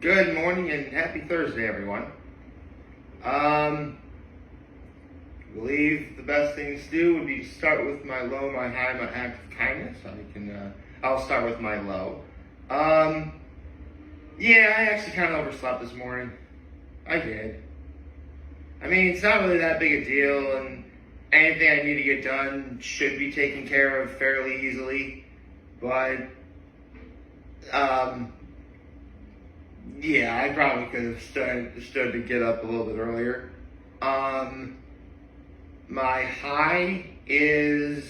Good morning and happy Thursday, everyone. I believe the best thing to do would be to start with my low, my high, my act of kindness. I'll start with my low. Yeah, I actually kind of overslept this morning. I did. I mean, it's not really that big a deal, and anything I need to get done should be taken care of fairly easily. But, yeah, I probably could have stood to get up a little bit earlier. My high is...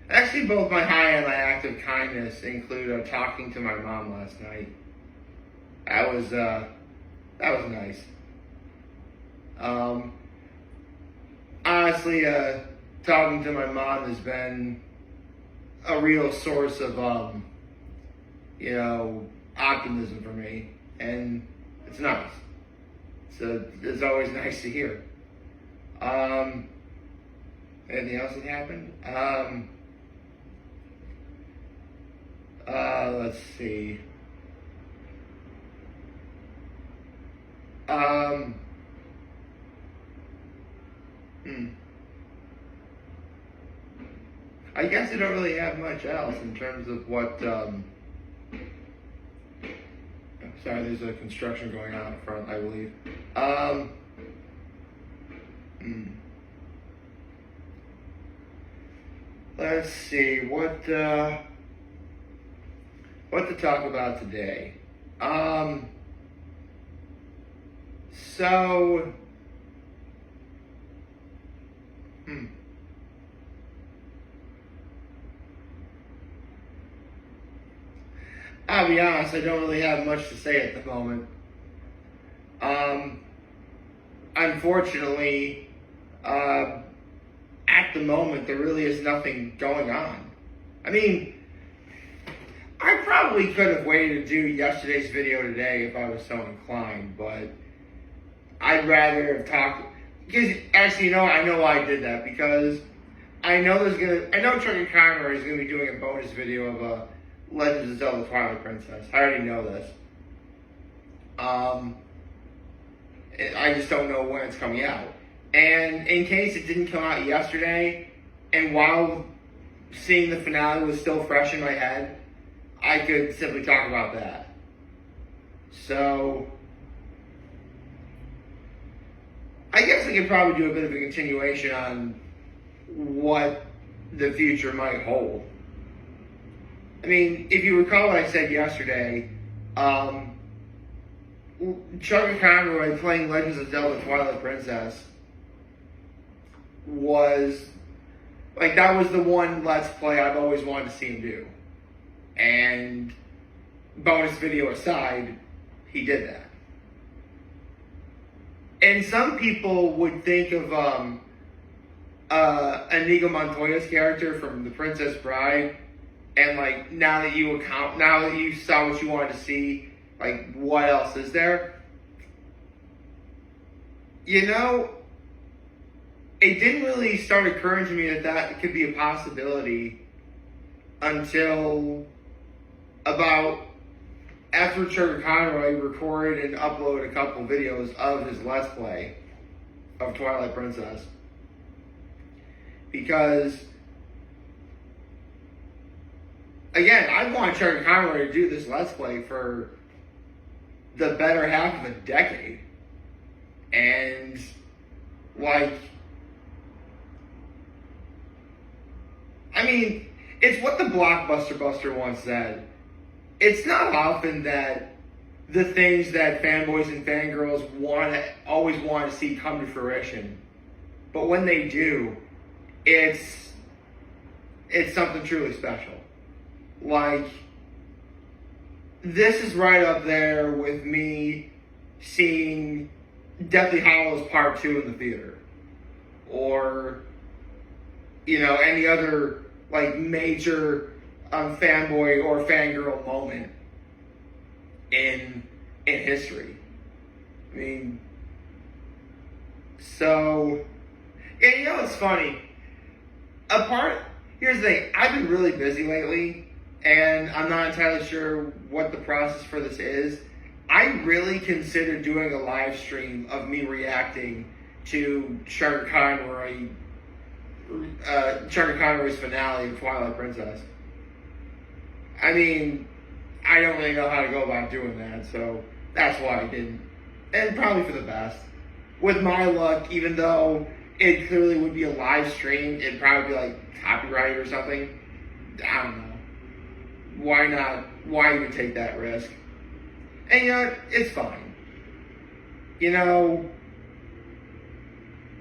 Actually, both my high and my act of kindness include talking to my mom last night. That was nice. Honestly, talking to my mom has been a real source of, optimism for me, and it's nice. So it's always nice to hear. Anything else that happened? Let's see. I guess I don't really have much else in terms of what, sorry, there's a construction going on up front, I believe. Let's see, what to talk about today. I'll be honest, I don't really have much to say at the moment. Unfortunately, at the moment, there really is nothing going on. I mean, I probably could have waited to do yesterday's video today if I was so inclined, but I'd rather have talked, because actually, I know why I did that, because I know Chuggaaconroy is going to be doing a bonus video of Legends of Zelda Twilight Princess. I already know this. I just don't know when it's coming out. And in case it didn't come out yesterday, and while seeing the finale was still fresh in my head, I could simply talk about that. So, I guess I could probably do a bit of a continuation on what the future might hold. I mean, if you recall what I said yesterday, Chuggaaconroy playing Legends of Zelda Twilight Princess was, that was the one Let's Play I've always wanted to see him do. And, bonus video aside, he did that. And some people would think of Inigo Montoya's character from The Princess Bride, and now that you saw what you wanted to see, what else is there? It didn't really start occurring to me that could be a possibility until about after Chuggaaconroy recorded and uploaded a couple videos of his Let's Play of Twilight Princess. Because, again, I've wanted Chuggaaconroy to do this Let's Play for the better half of a decade. And, it's what the Blockbuster Buster once said. It's not often that the things that fanboys and fangirls always want to see come to fruition. But when they do, it's something truly special. This is right up there with me seeing Deathly Hallows Part 2 in the theater. Or, any other, major fanboy or fangirl moment in history. So, and it's funny. Here's the thing, I've been really busy lately, and I'm not entirely sure what the process for this is. I really consider doing a live stream of me reacting to Chuggaaconroy's finale of Twilight Princess. I mean, I don't really know how to go about doing that, so that's why I didn't. And probably for the best. With my luck, even though it clearly would be a live stream, it'd probably be like copyright or something. I don't know. Why not? Why even take that risk? And you know, it's fine. You know,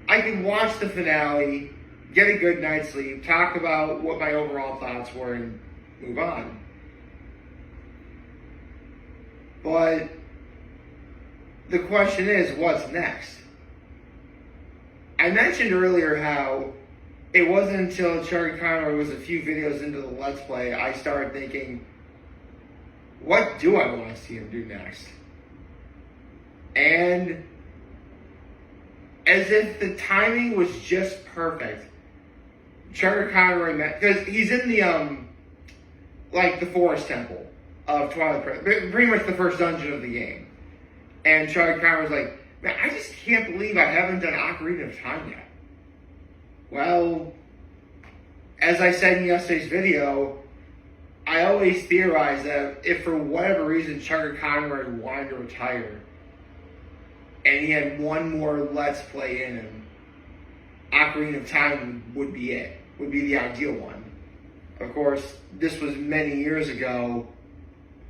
I can watch the finale, get a good night's sleep, talk about what my overall thoughts were, and move on. But the question is, what's next? I mentioned earlier how it wasn't until Chuggaaconroy was a few videos into the Let's Play I started thinking, what do I want to see him do next? And as if the timing was just perfect, Chuggaaconroy met, because he's in the the Forest Temple of Twilight Princess, pretty much the first dungeon of the game. And Chuggaaconroy's like, man, I just can't believe I haven't done Ocarina of Time yet. Well, as I said in yesterday's video, I always theorized that if for whatever reason Chuggaaconroy wanted to retire, and he had one more Let's Play in him, Ocarina of Time would be it. Would be the ideal one. Of course, this was many years ago,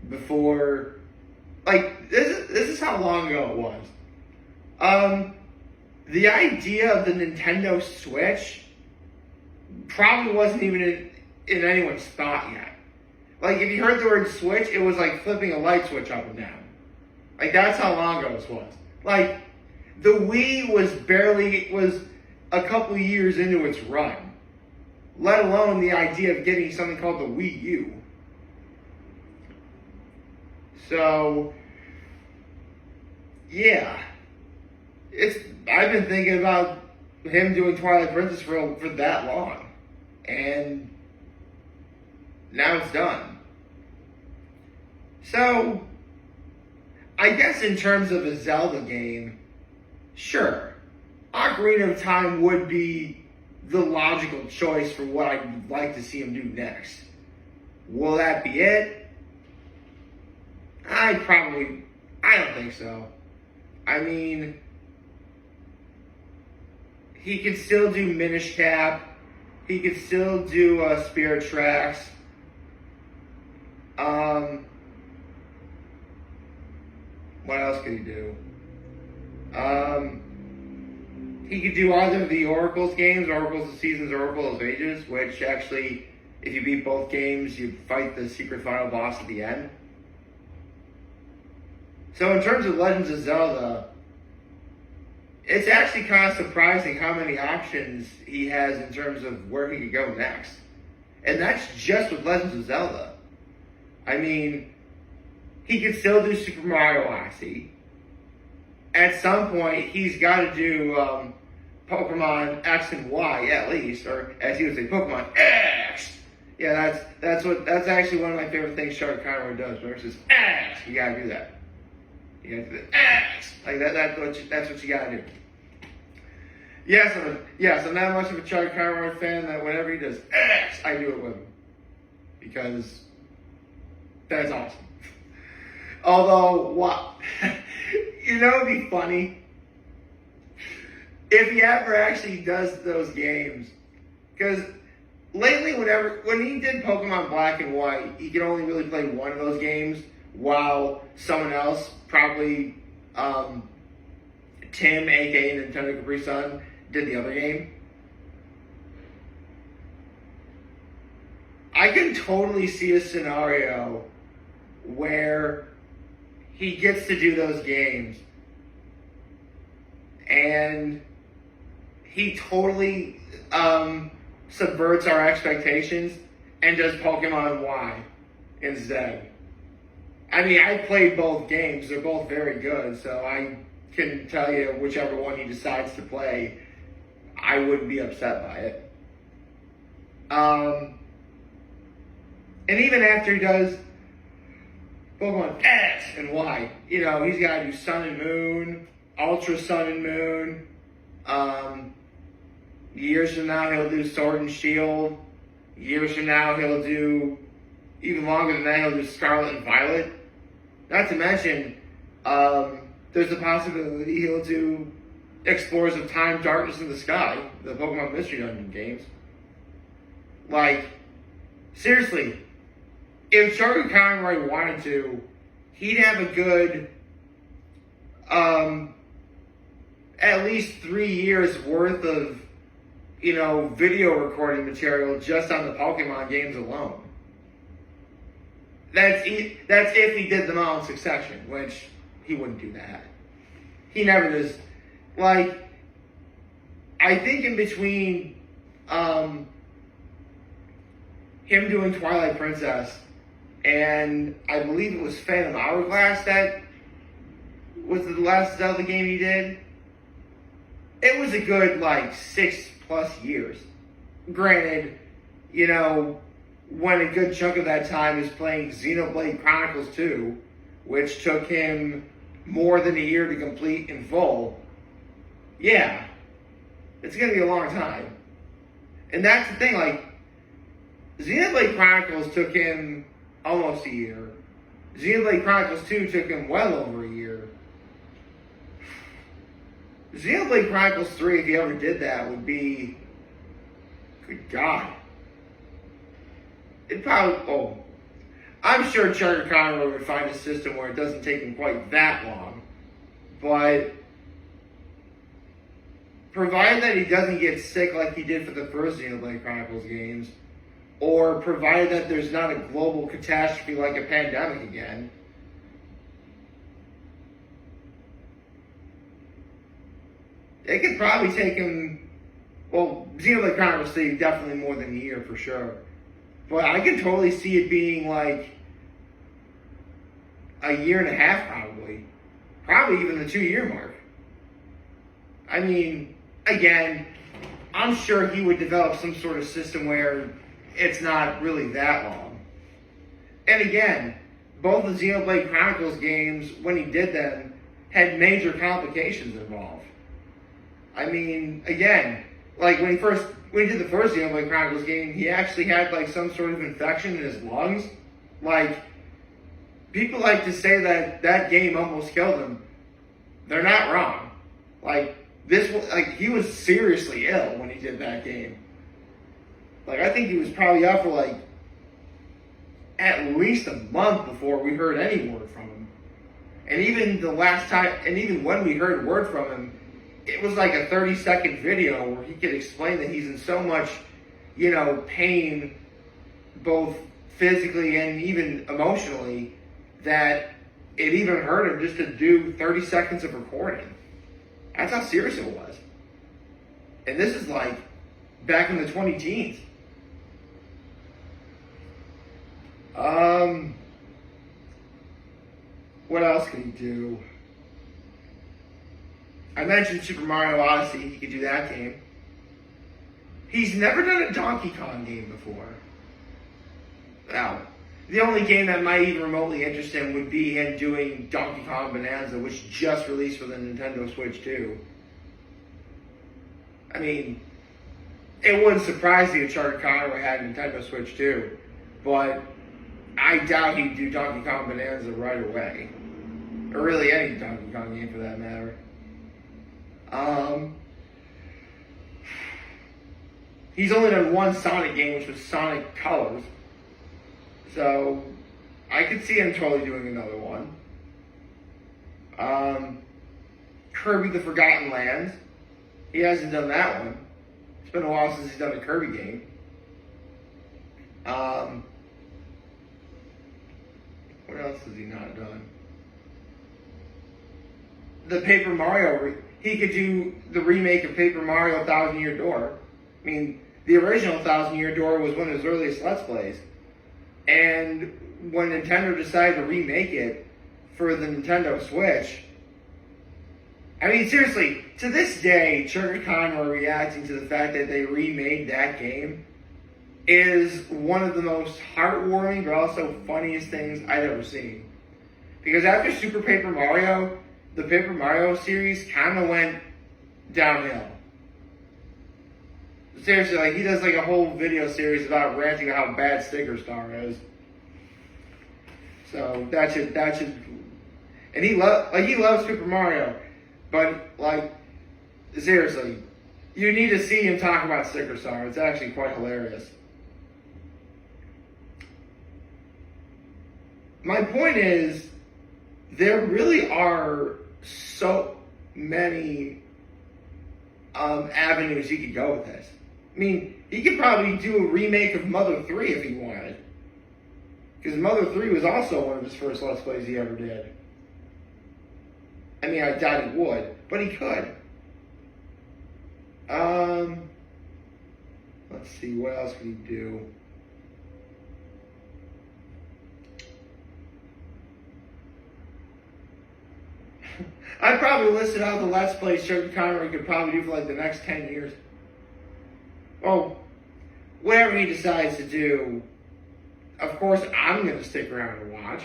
before, this is how long ago it was. The idea of the Nintendo Switch probably wasn't even in anyone's thought yet. Like, if you heard the word Switch, it was like flipping a light switch up and down. Like, that's how long ago this was. Like, the Wii was a couple years into its run. Let alone the idea of getting something called the Wii U. So, yeah. I've been thinking about him doing Twilight Princess for that long. And now it's done. So, I guess in terms of a Zelda game, sure, Ocarina of Time would be the logical choice for what I'd like to see him do next. Will that be it? I don't think so. I mean, he could still do Minish Cap. He could still do Spirit Tracks. What else could he do? He could do either of the Oracle's games, Oracle's of Seasons, Oracle of Ages, which actually, if you beat both games, you fight the secret final boss at the end. So in terms of Legends of Zelda, it's actually kind of surprising how many options he has in terms of where he could go next. And that's just with Legends of Zelda. I mean, he could still do Super Mario Odyssey. At some point, he's got to do Pokemon X and Y at least, or as he would say, Pokemon X. Yeah, that's actually one of my favorite things Chuggaaconroy does. Where it says X, you gotta do that. You gotta do the X, like that. That's what you gotta do. Yes, I'm not much of a Chuggaaconroy fan. That whenever he does X, I do it with him because that's awesome. Although, you know, it'd be funny if he ever actually does those games. Because lately, when he did Pokemon Black and White, he could only really play one of those games, while someone else, probably Tim, aka Nintendo Capri Sun, did the other game. I can totally see a scenario where he gets to do those games and he totally subverts our expectations and does Pokemon Y instead. I mean, I played both games. They're both very good, so I can tell you whichever one he decides to play, I wouldn't be upset by it. And even after he does Pokemon X and Y, he's got to do Sun and Moon, Ultra Sun and Moon. Years from now, he'll do Sword and Shield. Years from now, he'll do, even longer than that, he'll do Scarlet and Violet. Not to mention, there's a possibility he'll do Explorers of Time, Darkness in the Sky, the Pokemon Mystery Dungeon games. Like, seriously, if Chuggaaconroy wanted to, he'd have a good, at least 3 years worth of, video recording material just on the Pokemon games alone. That's if he did them all in succession, which he wouldn't do that. He never does. Like, I think in between him doing Twilight Princess and I believe it was Phantom Hourglass that was the last Zelda game he did, it was a good, 6+ years. Granted, when a good chunk of that time is playing Xenoblade Chronicles 2, which took him more than a year to complete in full, yeah, it's going to be a long time. And that's the thing, Xenoblade Chronicles took him almost a year. Xenoblade Chronicles 2 took him well over a year. Xenoblade Chronicles 3, if he ever did that, would be, good God. It'd probably, I'm sure Chuggaaconroy would find a system where it doesn't take him quite that long. But, provided that he doesn't get sick like he did for the first Xenoblade Chronicles games, or provided that there's not a global catastrophe like a pandemic again, it could probably take him, Xenoblade Chronicles 3 definitely more than a year for sure. But I could totally see it being a year and a half probably. Probably even the 2-year mark. I mean, again, I'm sure he would develop some sort of system where it's not really that long. And again, both the Xenoblade Chronicles games, when he did them, had major complications involved. I mean, again, when he did the first Xenoblade Chronicles game, he actually had some sort of infection in his lungs. People like to say that game almost killed him. They're not wrong. He was seriously ill when he did that game. I think he was probably up for at least a month before we heard any word from him. And even when we heard word from him, it was a 30-second video where he could explain that he's in so much, pain, both physically and even emotionally, that it even hurt him just to do 30 seconds of recording. That's how serious it was. And this is back in the 20-teens. What else can he do? I mentioned Super Mario Odyssey. He could do that game. He's never done a Donkey Kong game before. Now, the only game that might even remotely interest him would be him doing Donkey Kong Bonanza, which just released for the Nintendo Switch 2. I mean, it wouldn't surprise me if Chuggaaconroy had a Nintendo Switch 2, but I doubt he'd do Donkey Kong Bonanza right away. Or really any Donkey Kong game for that matter. He's only done one Sonic game, which was Sonic Colors. So, I could see him totally doing another one. Kirby the Forgotten Lands. He hasn't done that one. It's been a while since he's done a Kirby game. What else has he not done? The Paper Mario. He could do the remake of Paper Mario 1000 Year Door. I mean, the original 1000 Year Door was one of his earliest Let's Plays. And when Nintendo decided to remake it for the Nintendo Switch, I mean, seriously, to this day, Chuggaaconroy reacting to the fact that they remade that game is one of the most heartwarming but also funniest things I've ever seen. Because after Super Paper Mario, the Paper Mario series kind of went downhill. Seriously, like, he does like a whole video series about ranting about how bad Sticker Star is. So that should, and he loves Super Mario, but like, seriously, you need to see him talk about Sticker Star. It's actually quite hilarious. My point is, there really are so many avenues he could go with this. I mean, he could probably do a remake of Mother 3 if he wanted. Because Mother 3 was also one of his first Let's Plays he ever did. I mean, I doubt he would, but he could. Let's see, what else could he do? I'd probably listed out the Let's Plays Chuggaaconroy could probably do for like the next 10 years. Well, whatever he decides to do, of course I'm going to stick around and watch.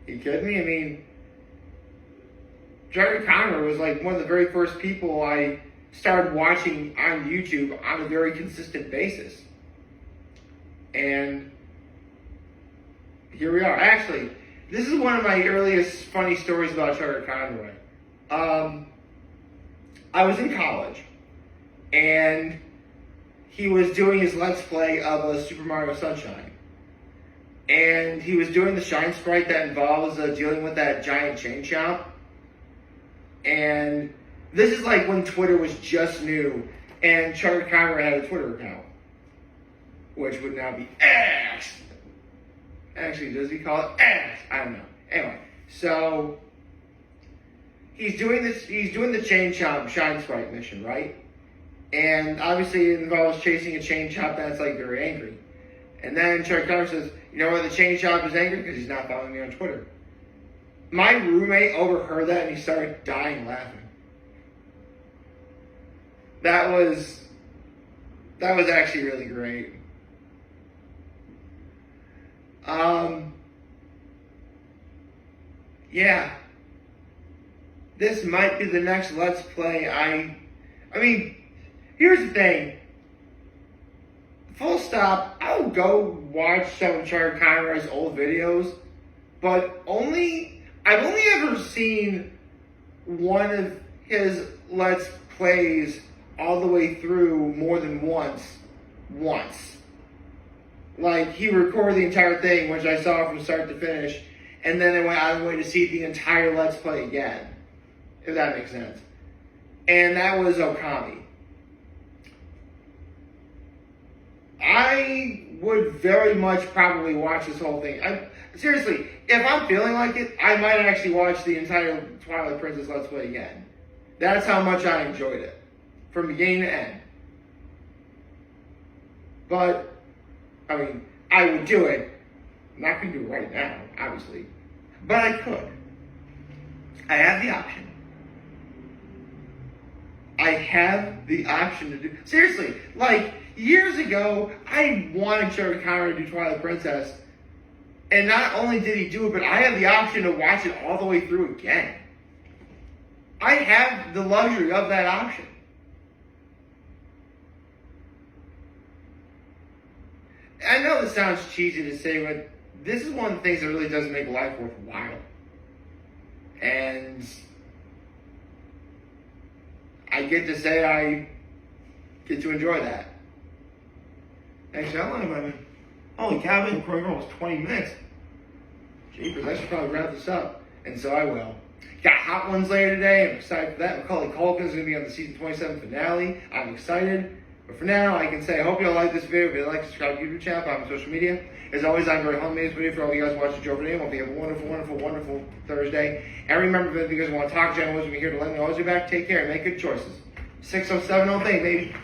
You kidding me? I mean, Chuggaaconroy was like one of the very first people I started watching on YouTube on a very consistent basis. And here we are. Actually, this is one of my earliest funny stories about Chuggaaconroy. I was in college, and he was doing his Let's Play of Super Mario Sunshine. And he was doing the Shine Sprite that involves dealing with that giant chain chomp. And this is like when Twitter was just new, and Chuggaaconroy had a Twitter account, which would now be X. Actually, does he call it X? I don't know. Anyway, so he's doing the chain chomp Shine Sprite mission, right? And obviously it involves chasing a chain chomp that's like very angry. And then Chuggaaconroy says, you know why the chain chomp is angry? Because he's not following me on Twitter. My roommate overheard that and he started dying laughing. That was actually really great. Yeah. This might be the next Let's Play I mean, here's the thing. Full stop, I'll go watch some of Chuggaaconroy's old videos, but I've only ever seen one of his Let's Plays all the way through more than once. Like, he recorded the entire thing, which I saw from start to finish, and then I went out of the way to see the entire Let's Play again, if that makes sense. And that was Okami. I would very much probably watch this whole thing. Seriously, if I'm feeling like it, I might actually watch the entire Twilight Princess Let's Play again. That's how much I enjoyed it, from beginning to end. But, I mean, I would do it. I'm not going to do it right now, obviously. But I could. I have the option. I have the option to do... Seriously, like, years ago, I wanted Chuggaaconroy to do Twilight Princess. And not only did he do it, but I have the option to watch it all the way through again. I have the luxury of that option. I know this sounds cheesy to say, but this is one of the things that really does make life worthwhile. And I get to say I get to enjoy that. Actually, how long have I been? Holy cow, I've been recording almost 20 minutes. Jeepers, I should probably wrap this up. And so I will. Got Hot Ones later today. I'm excited for that. Macaulay Culkin is going to be on the season 27 finale. I'm excited. But for now, I can say I hope you all like this video. If you like, subscribe to the YouTube channel, follow me on social media. As always, I'm very home made this video for all you guys watching Joe video. I hope you have a wonderful, wonderful, wonderful Thursday. And remember, if you guys want to talk, Jen was here to let me know you're back. Take care and make good choices. 607 all day, baby.